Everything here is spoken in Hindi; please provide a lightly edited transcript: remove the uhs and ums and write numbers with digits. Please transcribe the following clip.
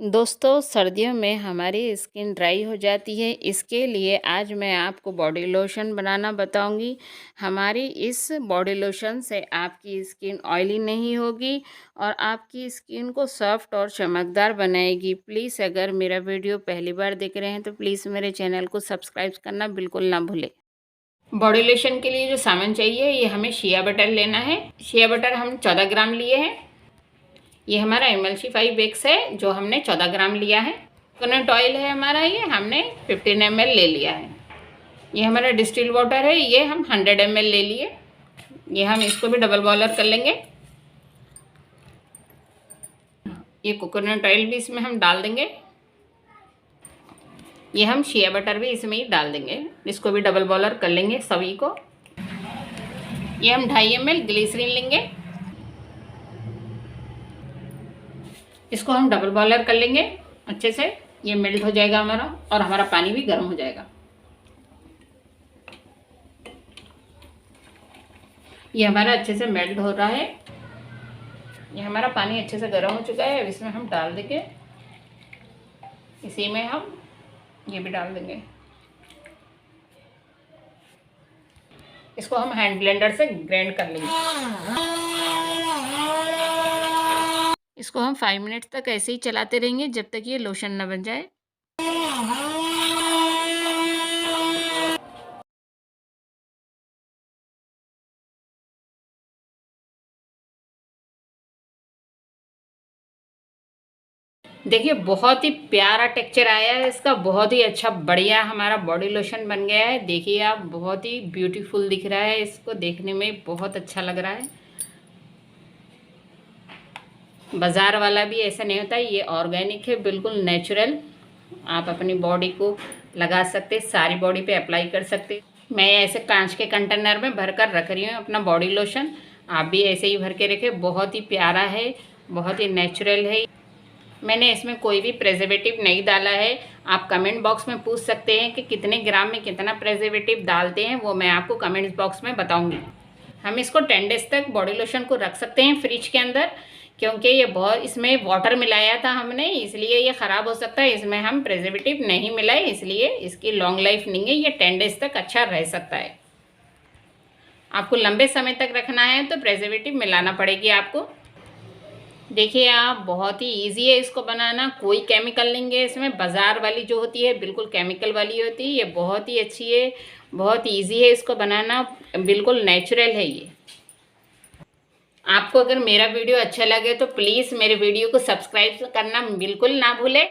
दोस्तों, सर्दियों में हमारी स्किन ड्राई हो जाती है। इसके लिए आज मैं आपको बॉडी लोशन बनाना बताऊंगी। हमारी इस बॉडी लोशन से आपकी स्किन ऑयली नहीं होगी और आपकी स्किन को सॉफ्ट और चमकदार बनाएगी। प्लीज़ अगर मेरा वीडियो पहली बार देख रहे हैं तो प्लीज़ मेरे चैनल को सब्सक्राइब करना बिल्कुल ना भूलें। बॉडी लोशन के लिए जो सामान चाहिए, ये हमें शिया बटर लेना है। शिया बटर हम 14 ग्राम लिए हैं। ये हमारा एमल्सिफाई वेक्स है जो हमने 14 ग्राम लिया है। कोकोनट ऑयल है हमारा, ये हमने 15 ml ले लिया है। ये हमारा डिस्टिल वाटर है, ये हम 100 ml ले लिए। ये हम इसको भी डबल बॉयलर कर लेंगे। ये कोकोनट ऑयल भी इसमें हम डाल देंगे। ये हम शिया बटर भी इसमें ही डाल देंगे। इसको भी डबल बॉयलर कर लेंगे सभी को। ये हम 250 ml ग्लिसरीन लेंगे। इसको हम डबल बॉयलर कर लेंगे अच्छे से। ये मेल्ट हो जाएगा हमारा और हमारा पानी भी गर्म हो जाएगा। ये हमारा अच्छे से मेल्ट हो रहा है। ये हमारा पानी अच्छे से गर्म हो चुका है। अब इसमें हम डाल देंगे, इसी में हम ये भी डाल देंगे। इसको हम हैंड ब्लेंडर से ग्राइंड कर लेंगे। इसको हम 5 मिनट तक ऐसे ही चलाते रहेंगे जब तक ये लोशन ना बन जाए। देखिए, बहुत ही प्यारा टेक्सचर आया है इसका। बहुत ही अच्छा बढ़िया हमारा बॉडी लोशन बन गया है। देखिए आप, बहुत ही ब्यूटीफुल दिख रहा है। इसको देखने में बहुत अच्छा लग रहा है। बाज़ार वाला भी ऐसा नहीं होता, ये ऑर्गेनिक है, बिल्कुल नेचुरल। आप अपनी बॉडी को लगा सकते, सारी बॉडी पे अप्लाई कर सकते। मैं ऐसे कांच के कंटेनर में भर कर रख रही हूँ अपना बॉडी लोशन। आप भी ऐसे ही भर के रखें। बहुत ही प्यारा है, बहुत ही नेचुरल है। मैंने इसमें कोई भी प्रेजर्वेटिव नहीं डाला है। आप कमेंट बॉक्स में पूछ सकते हैं कि कितने ग्राम में कितना प्रेजर्वेटिव डालते हैं, वो मैं आपको कमेंट्स बॉक्स में बताऊंगी। हम इसको 10 डेज तक बॉडी लोशन को रख सकते हैं फ्रिज के अंदर, क्योंकि ये बहुत, इसमें वाटर मिलाया था हमने, इसलिए ये ख़राब हो सकता है। इसमें हम प्रेजर्वेटिव नहीं मिलाए, इसलिए इसकी लॉन्ग लाइफ नहीं है। ये 10 डेज तक अच्छा रह सकता है। आपको लंबे समय तक रखना है तो प्रेजर्वेटिव मिलाना पड़ेगी आपको। देखिए आप, बहुत ही इजी है इसको बनाना। कोई केमिकल नहीं है इसमें। बाज़ार वाली जो होती है बिल्कुल केमिकल वाली होती है। ये बहुत ही अच्छी है, बहुत इजी है इसको बनाना, बिल्कुल नेचुरल है ये। आपको अगर मेरा वीडियो अच्छा लगे तो प्लीज़ मेरे वीडियो को सब्सक्राइब करना बिल्कुल ना भूलें।